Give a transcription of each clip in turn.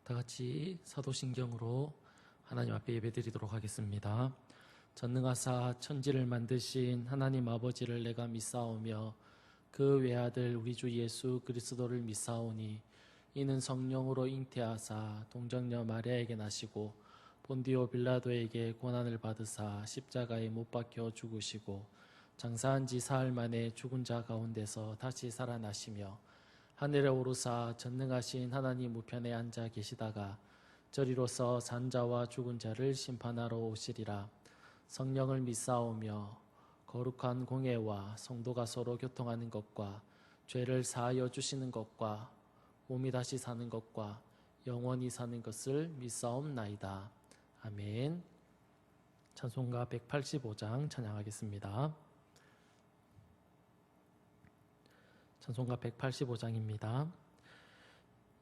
다 같이 사도신경으로 하나님 앞에 예배드리도록 하겠습니다. 전능하사 천지를 만드신 하나님 아버지를 내가 믿사오며 그 외아들 우리 주 예수 그리스도를 믿사오니 이는 성령으로 잉태하사 동정녀 마리아에게 나시고 본디오 빌라도에게 고난을 받으사 십자가에 못 박혀 죽으시고 장사한 지 사흘 만에 죽은 자 가운데서 다시 살아나시며 하늘에 오르사 전능하신 하나님 우편에 앉아 계시다가 저리로서 산 자와 죽은 자를 심판하러 오시리라. 성령을 믿사오며 거룩한 공예와 성도가 서로 교통하는 것과 죄를 사하여 주시는 것과 몸이 다시 사는 것과 영원히 사는 것을 믿사옵나이다. 아멘. 찬송가 185장 찬양하겠습니다. 찬송가 185장입니다.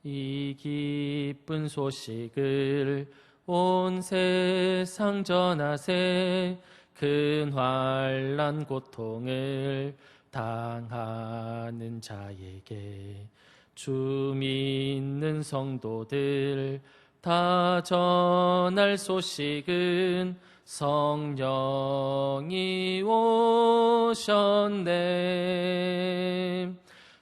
이 기쁜 소식을 온 세상 전하세. 큰 환난 고통을 당하는 자에게 주 믿는 성도들 다 전할 소식은 성령이 오셨네.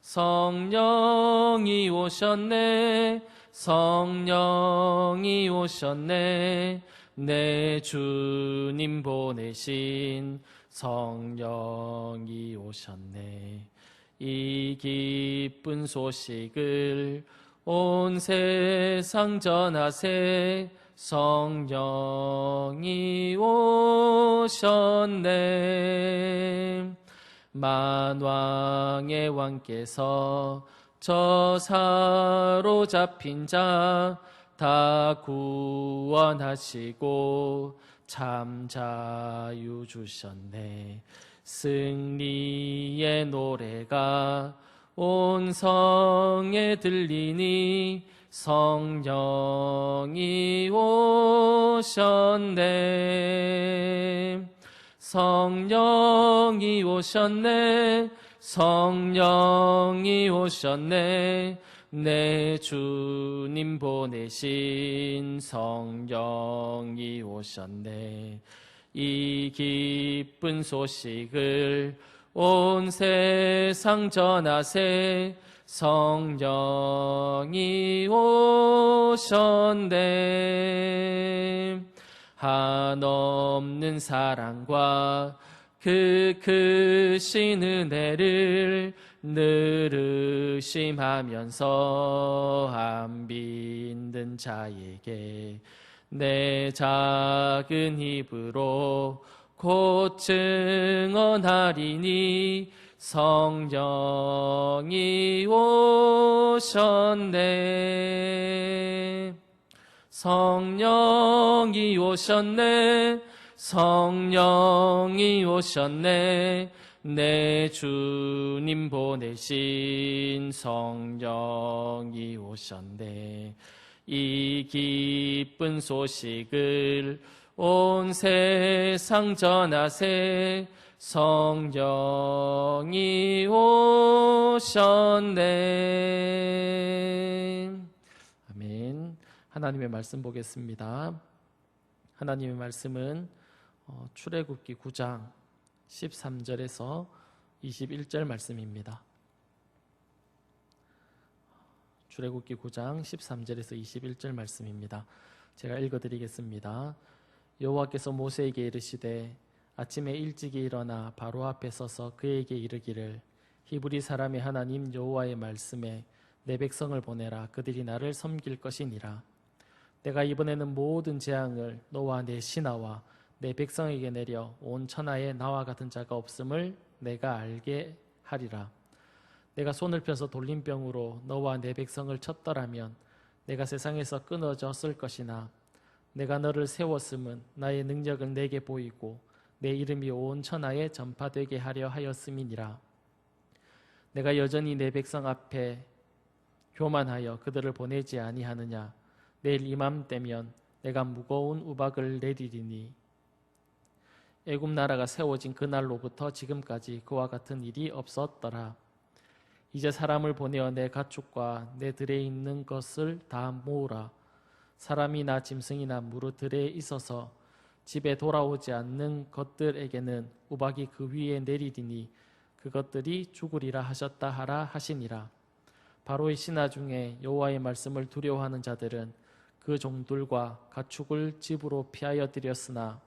성령이 오셨네. 성령이 오셨네. 내 주님 보내신 성령이 오셨네. 이 기쁜 소식을 온 세상 전하세. 성령이 오셨네. 만왕의 왕께서 저 사로잡힌 자 다 구원하시고 참 자유 주셨네. 승리의 노래가 온 성에 들리니 성령이 오셨네. 성령이 오셨네. 성령이 오셨네. 내 주님 보내신 성령이 오셨네. 이 기쁜 소식을 온 세상 전하세. 성령이 오셨네. 한없는 사랑과 그 크신 은혜를 늘 의심하면서 안 믿는 자에게 내 작은 입으로 곧 증언하리니 성령이 오셨네. 성령이 오셨네. 성령이 오셨네. 내 주님 보내신 성령이 오셨네. 이 기쁜 소식을 온 세상 전하세. 성령이 오셨네. 아멘. 하나님의 말씀 보겠습니다. 하나님의 말씀은 출애굽기 9장 13절에서 21절 말씀입니다. 출애굽기 9장 13절에서 21절 말씀입니다. 제가 읽어드리겠습니다. 여호와께서 모세에게 이르시되 아침에 일찍이 일어나 바로 앞에 서서 그에게 이르기를 히브리 사람의 하나님 여호와의 말씀에 내 백성을 보내라. 그들이 나를 섬길 것이니라. 내가 이번에는 모든 재앙을 너와 내 신하와 내 백성에게 내려 온 천하에 나와 같은 자가 없음을 내가 알게 하리라. 내가 손을 펴서 돌림병으로 너와 내 백성을 쳤더라면 내가 세상에서 끊어졌을 것이나 내가 너를 세웠음은 나의 능력을 내게 보이고 내 이름이 온 천하에 전파되게 하려 하였음이니라. 내가 여전히 내 백성 앞에 교만하여 그들을 보내지 아니하느냐. 내일 이맘때면 내가 무거운 우박을 내리리니 애굽 나라가 세워진 그날로부터 지금까지 그와 같은 일이 없었더라. 이제 사람을 보내어 내 가축과 내 들에 있는 것을 다 모으라. 사람이나 짐승이나 무릇들에 있어서 집에 돌아오지 않는 것들에게는 우박이 그 위에 내리리니 그것들이 죽으리라 하셨다 하라 하시니라. 바로의 신하 중에 여호와의 말씀을 두려워하는 자들은 그 종들과 가축을 집으로 피하여 들였으나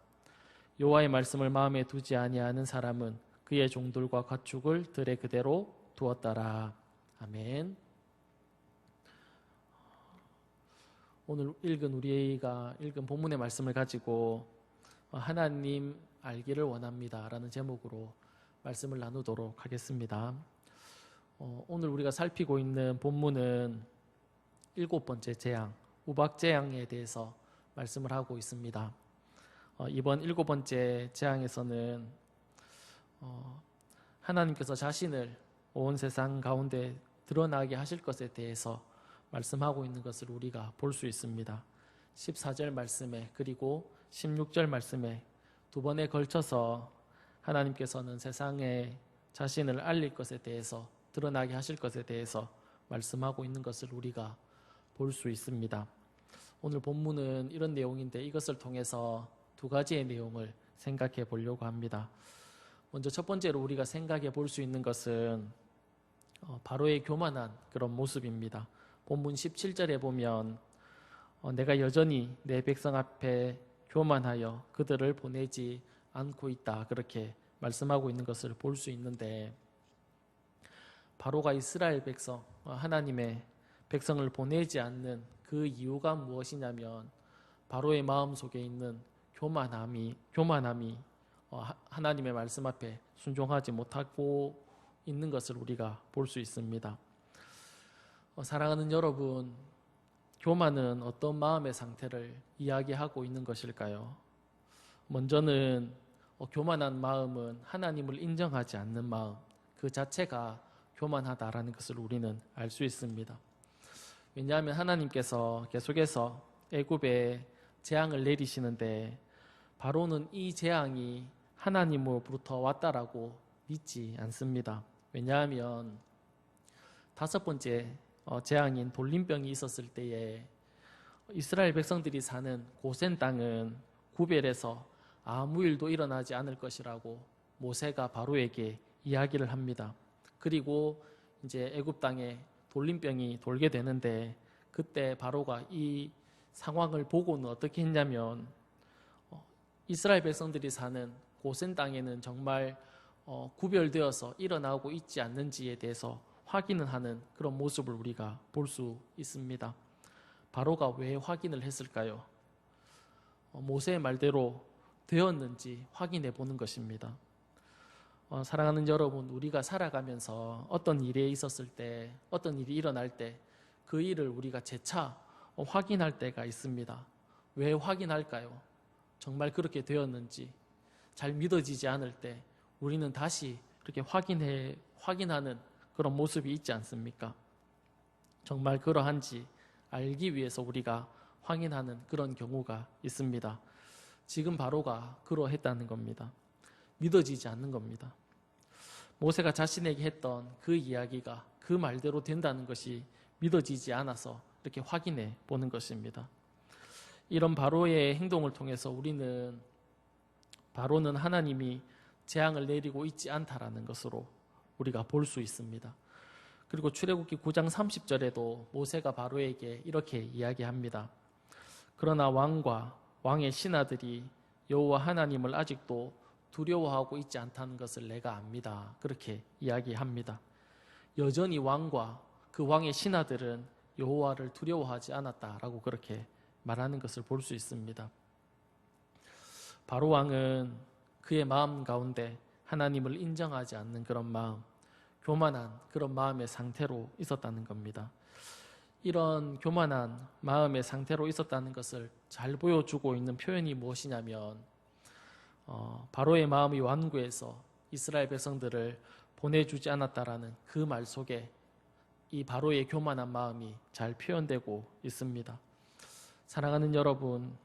여호와의 말씀을 마음에 두지 아니하는 사람은 그의 종들과 가축을 들에 그대로 두었더라. 아멘. 오늘 우리가 읽은 본문의 말씀을 가지고 하나님 알기를 원합니다 라는 제목으로 말씀을 나누도록 하겠습니다. 오늘 우리가 살피고 있는 본문은 7번째 재앙, 우박재앙에 대해서 말씀을 하고 있습니다. 이번 7번째 재앙에서는 하나님께서 자신을 온 세상 가운데 드러나게 하실 것에 대해서 말씀하고 있는 것을 우리가 볼 수 있습니다. 14절 말씀에 그리고 16절 말씀에 두 번에 걸쳐서 하나님께서는 세상에 자신을 알릴 것에 대해서 드러나게 하실 것에 대해서 말씀하고 있는 것을 우리가 볼 수 있습니다. 오늘 본문은 이런 내용인데 이것을 통해서 두 가지의 내용을 생각해 보려고 합니다. 먼저 첫 번째로 우리가 생각해 볼 수 있는 것은 바로의 교만한 그런 모습입니다. 본문 17절에 보면 내가 여전히 내 백성 앞에 교만하여 그들을 보내지 않고 있다 그렇게 말씀하고 있는 것을 볼 수 있는데 바로가 이스라엘 백성 하나님의 백성을 보내지 않는 그 이유가 무엇이냐면 바로의 마음속에 있는 교만함이 하나님의 말씀 앞에 순종하지 못하고 있는 것을 우리가 볼 수 있습니다. 사랑하는 여러분, 교만은 어떤 마음의 상태를 이야기하고 있는 것일까요? 먼저는 교만한 마음은 하나님을 인정하지 않는 마음, 그 자체가 교만하다라는 것을 우리는 알 수 있습니다. 왜냐하면 하나님께서 계속해서 애굽에 재앙을 내리시는데 바로는 이 재앙이 하나님으로부터 왔다라고 믿지 않습니다. 왜냐하면 5번째 재앙인 돌림병이 있었을 때에 이스라엘 백성들이 사는 고센 땅은 구별해서 아무 일도 일어나지 않을 것이라고 모세가 바로에게 이야기를 합니다. 그리고 이제 애굽 땅에 돌림병이 돌게 되는데 그때 바로가 이 상황을 보고는 어떻게 했냐면 이스라엘 백성들이 사는 고센 땅에는 정말 구별되어서 일어나고 있지 않는지에 대해서 확인을 하는 그런 모습을 우리가 볼 수 있습니다. 바로가 왜 확인을 했을까요? 모세의 말대로 되었는지 확인해 보는 것입니다. 사랑하는 여러분, 우리가 살아가면서 어떤 일에 있었을 때, 어떤 일이 일어날 때 그 일을 우리가 재차 확인할 때가 있습니다. 왜 확인할까요? 정말 그렇게 되었는지 잘 믿어지지 않을 때 우리는 다시 그렇게 확인하는 그런 모습이 있지 않습니까? 정말 그러한지 알기 위해서 우리가 확인하는 그런 경우가 있습니다. 지금 바로가 그러했다는 겁니다. 믿어지지 않는 겁니다. 모세가 자신에게 했던 그 이야기가 그 말대로 된다는 것이 믿어지지 않아서 이렇게 확인해 보는 것입니다. 이런 바로의 행동을 통해서 우리는 바로는 하나님이 재앙을 내리고 있지 않다라는 것으로 우리가 볼 수 있습니다. 그리고 출애굽기 9장 30절에도 모세가 바로에게 이렇게 이야기합니다. 그러나 왕과 왕의 신하들이 여호와 하나님을 아직도 두려워하고 있지 않다는 것을 내가 압니다. 그렇게 이야기합니다. 여전히 왕과 그 왕의 신하들은 여호와를 두려워하지 않았다라고 그렇게 말하는 것을 볼 수 있습니다. 바로 왕은 그의 마음 가운데 하나님을 인정하지 않는 그런 마음, 교만한 그런 마음의 상태로 있었다는 겁니다. 이런 교만한 마음의 상태로 있었다는 것을 잘 보여주고 있는 표현이 무엇이냐면 바로의 마음이 완고해서 이스라엘 백성들을 보내주지 않았다라는 그 말 속에 이 바로의 교만한 마음이 잘 표현되고 있습니다. 사랑하는 여러분,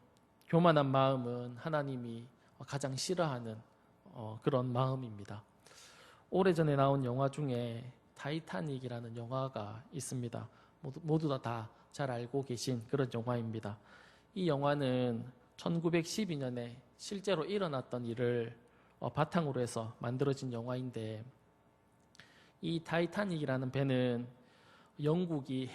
교만한 마음은 하나님이 가장 싫어하는 그런 마음입니다. 오래전에 나온 영화 중에 타이타닉이라는 영화가 있습니다. 모두 다 잘 알고 계신 그런 영화입니다. 이 영화는 1912년에 실제로 일어났던 일을 바탕으로 해서 만들어진 영화인데, 이 타이타닉이라는 배는 영국이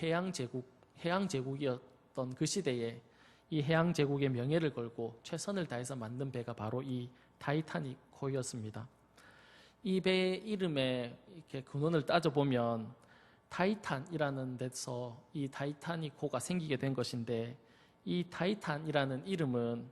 해양제국이었던 그 시대에 이 해양제국의 명예를 걸고 최선을 다해서 만든 배가 바로 이 타이타닉호였습니다. 이 배의 이름에 이렇게 근원을 따져보면 타이탄이라는 데서 이 타이타닉호가 생기게 된 것인데, 이 타이탄이라는 이름은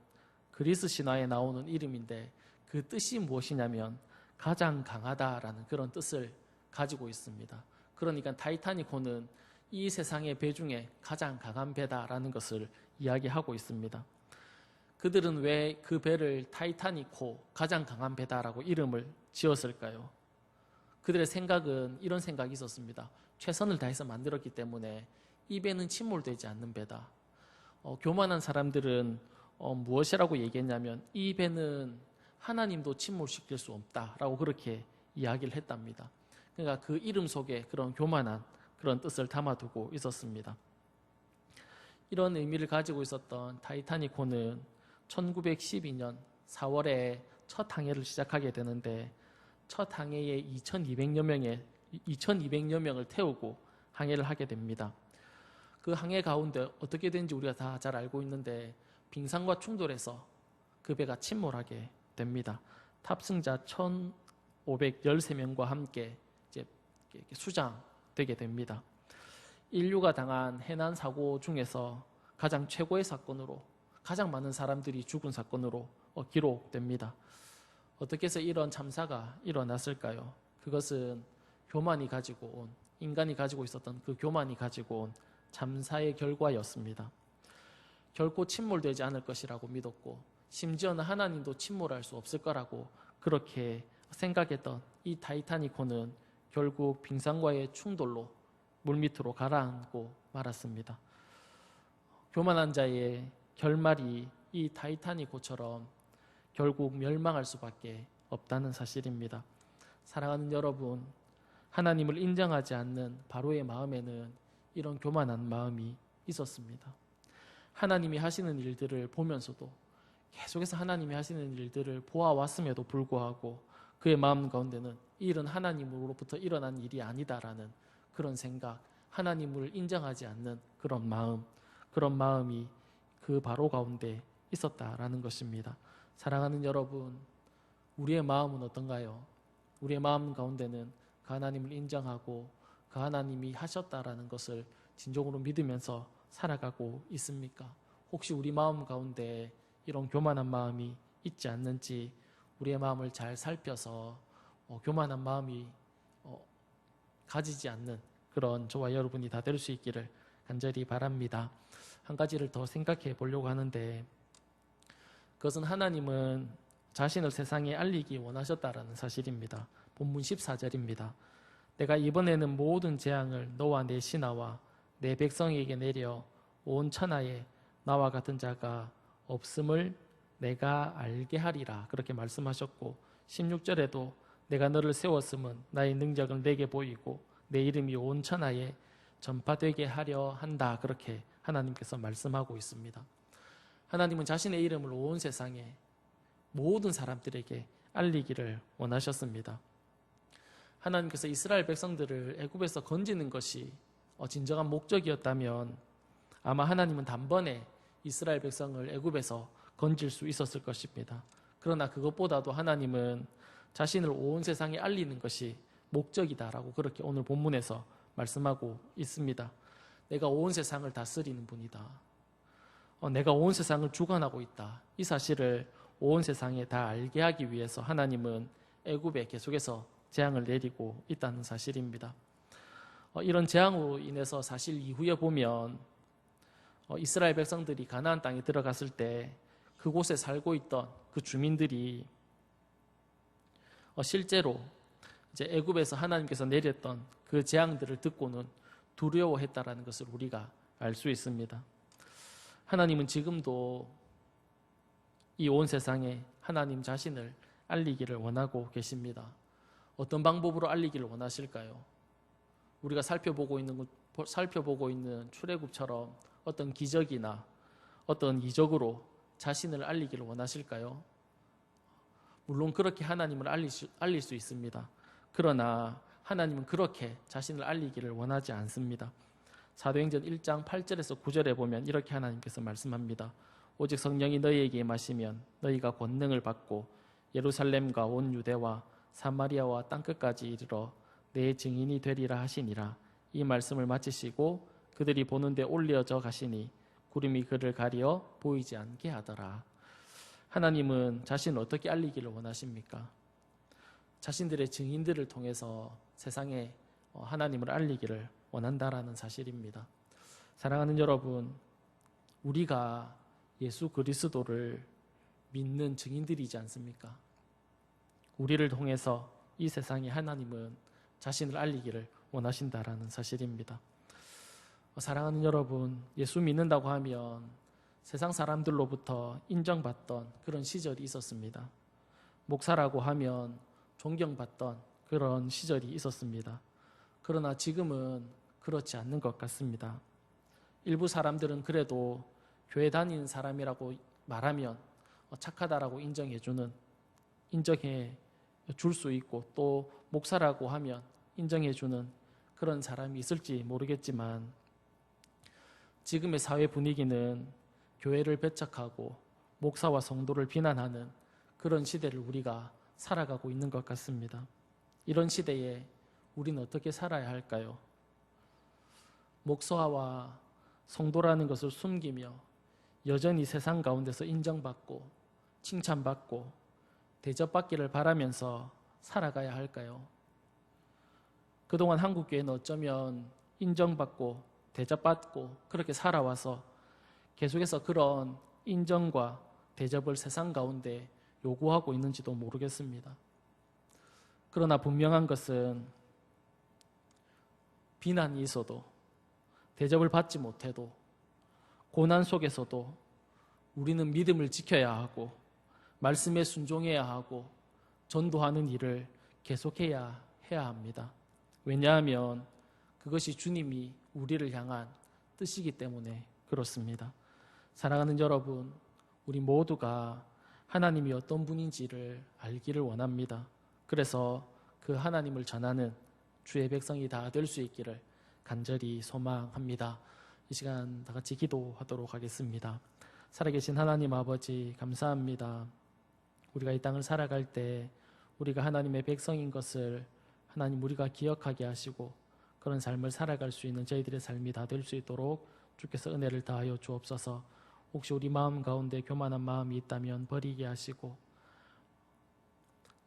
그리스 신화에 나오는 이름인데 그 뜻이 무엇이냐면 가장 강하다라는 그런 뜻을 가지고 있습니다. 그러니까 타이타닉호는 이 세상의 배 중에 가장 강한 배다라는 것을 이야기하고 있습니다. 그들은 왜 그 배를 타이타닉호, 가장 강한 배다라고 이름을 지었을까요? 그들의 생각은 이런 생각이 있었습니다. 최선을 다해서 만들었기 때문에 이 배는 침몰되지 않는 배다. 교만한 사람들은 무엇이라고 얘기했냐면 이 배는 하나님도 침몰시킬 수 없다라고 그렇게 이야기를 했답니다. 그러니까 그 이름 속에 그런 교만한 그런 뜻을 담아두고 있었습니다. 이런 의미를 가지고 있었던 타이타닉호는 1912년 4월에 첫 항해를 시작하게 되는데, 첫 항해에 2,200여 명을 태우고 항해를 하게 됩니다. 그 항해 가운데 어떻게 된지 우리가 다 잘 알고 있는데, 빙산과 충돌해서 그 배가 침몰하게 됩니다. 탑승자 1,513명과 함께 이제 수장되게 됩니다. 인류가 당한 해난 사고 중에서 가장 최고의 사건으로, 가장 많은 사람들이 죽은 사건으로 기록됩니다. 어떻게 해서 이런 참사가 일어났을까요? 그것은 인간이 가지고 있었던 그 교만이 가지고 온 참사의 결과였습니다. 결코 침몰되지 않을 것이라고 믿었고, 심지어는 하나님도 침몰할 수 없을 거라고 그렇게 생각했던 이 타이타닉호는 결국 빙산과의 충돌로 물밑으로 가라앉고 말았습니다. 교만한 자의 결말이 이 타이타닉호처럼 결국 멸망할 수밖에 없다는 사실입니다. 사랑하는 여러분, 하나님을 인정하지 않는 바로의 마음에는 이런 교만한 마음이 있었습니다. 하나님이 하시는 일들을 보면서도, 계속해서 하나님이 하시는 일들을 보아왔음에도 불구하고 그의 마음 가운데는 이 일은 하나님으로부터 일어난 일이 아니다라는 그런 생각, 하나님을 인정하지 않는 그런 마음이 그 바로 가운데 있었다라는 것입니다. 사랑하는 여러분, 우리의 마음은 어떤가요? 우리의 마음 가운데는 그 하나님을 인정하고 그 하나님이 하셨다라는 것을 진정으로 믿으면서 살아가고 있습니까? 혹시 우리 마음 가운데 이런 교만한 마음이 있지 않는지 우리의 마음을 잘 살펴서 교만한 마음이 가지지 않는 그런 저와 여러분이 다 될 수 있기를 간절히 바랍니다. 한 가지를 더 생각해 보려고 하는데, 그것은 하나님은 자신을 세상에 알리기 원하셨다라는 사실입니다. 본문 14절입니다. 내가 이번에는 모든 재앙을 너와 내 신하와 내 백성에게 내려 온 천하에 나와 같은 자가 없음을 내가 알게 하리라, 그렇게 말씀하셨고, 16절에도 내가 너를 세웠음은 나의 능력을 내게 보이고 내 이름이 온 천하에 전파되게 하려 한다, 그렇게 하나님께서 말씀하고 있습니다. 하나님은 자신의 이름을 온 세상에 모든 사람들에게 알리기를 원하셨습니다. 하나님께서 이스라엘 백성들을 애굽에서 건지는 것이 진정한 목적이었다면 아마 하나님은 단번에 이스라엘 백성을 애굽에서 건질 수 있었을 것입니다. 그러나 그것보다도 하나님은 자신을 온 세상에 알리는 것이 목적이다라고 그렇게 오늘 본문에서 말씀하고 있습니다. 내가 온 세상을 다스리는 분이다. 내가 온 세상을 주관하고 있다. 이 사실을 온 세상에 다 알게 하기 위해서 하나님은 애굽에 계속해서 재앙을 내리고 있다는 사실입니다. 이런 재앙으로 인해서 사실 이후에 보면 이스라엘 백성들이 가나안 땅에 들어갔을 때 그곳에 살고 있던 그 주민들이 실제로 이제 애굽에서 하나님께서 내렸던 그 재앙들을 듣고는 두려워했다라는 것을 우리가 알 수 있습니다. 하나님은 지금도 이 온 세상에 하나님 자신을 알리기를 원하고 계십니다. 어떤 방법으로 알리기를 원하실까요? 우리가 살펴보고 있는 살펴보고 있는 출애굽처럼 어떤 기적이나 어떤 이적으로 자신을 알리기를 원하실까요? 물론 그렇게 하나님을 알릴 수 있습니다. 그러나 하나님은 그렇게 자신을 알리기를 원하지 않습니다. 사도행전 1장 8절에서 9절에 보면 이렇게 하나님께서 말씀합니다. 오직 성령이 너희에게 임하시면 너희가 권능을 받고 예루살렘과 온 유대와 사마리아와 땅끝까지 이르러 내 증인이 되리라 하시니라. 이 말씀을 마치시고 그들이 보는 데 올려져 가시니 구름이 그를 가리어 보이지 않게 하더라. 하나님은 자신을 어떻게 알리기를 원하십니까? 자신들의 증인들을 통해서 세상에 하나님을 알리기를 원한다라는 사실입니다. 사랑하는 여러분, 우리가 예수 그리스도를 믿는 증인들이지 않습니까? 우리를 통해서 이 세상에 하나님은 자신을 알리기를 원하신다라는 사실입니다. 사랑하는 여러분, 예수 믿는다고 하면 세상 사람들로부터 인정받던 그런 시절이 있었습니다. 목사라고 하면 존경받던 그런 시절이 있었습니다. 그러나 지금은 그렇지 않는 것 같습니다. 일부 사람들은 그래도 교회 다니는 사람이라고 말하면 착하다라고 인정해 줄 수 있고, 또 목사라고 하면 인정해 주는 그런 사람이 있을지 모르겠지만, 지금의 사회 분위기는 교회를 배척하고 목사와 성도를 비난하는 그런 시대를 우리가 살아가고 있는 것 같습니다. 이런 시대에 우리는 어떻게 살아야 할까요? 목사와 성도라는 것을 숨기며 여전히 세상 가운데서 인정받고 칭찬받고 대접받기를 바라면서 살아가야 할까요? 그동안 한국교회는 어쩌면 인정받고 대접받고 그렇게 살아와서 계속해서 그런 인정과 대접을 세상 가운데 요구하고 있는지도 모르겠습니다. 그러나 분명한 것은 비난이 있어도, 대접을 받지 못해도, 고난 속에서도 우리는 믿음을 지켜야 하고 말씀에 순종해야 하고 전도하는 일을 계속해야 합니다. 왜냐하면 그것이 주님이 우리를 향한 뜻이기 때문에 그렇습니다. 사랑하는 여러분, 우리 모두가 하나님이 어떤 분인지를 알기를 원합니다. 그래서 그 하나님을 전하는 주의 백성이 다 될 수 있기를 간절히 소망합니다. 이 시간 다 같이 기도하도록 하겠습니다. 살아계신 하나님 아버지, 감사합니다. 우리가 이 땅을 살아갈 때 우리가 하나님의 백성인 것을 하나님 우리가 기억하게 하시고 그런 삶을 살아갈 수 있는 저희들의 삶이 다 될 수 있도록 주께서 은혜를 다하여 주옵소서. 혹시 우리 마음 가운데 교만한 마음이 있다면 버리게 하시고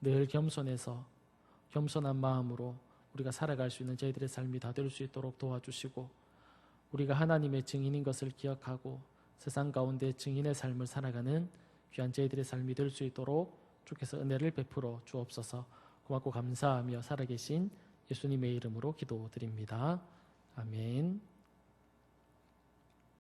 늘 겸손한 마음으로 우리가 살아갈 수 있는 저희들의 삶이 다 될 수 있도록 도와주시고, 우리가 하나님의 증인인 것을 기억하고 세상 가운데 증인의 삶을 살아가는 귀한 저희들의 삶이 될 수 있도록 주께서 은혜를 베풀어 주옵소서. 고맙고 감사하며 살아계신 예수님의 이름으로 기도드립니다. 아멘.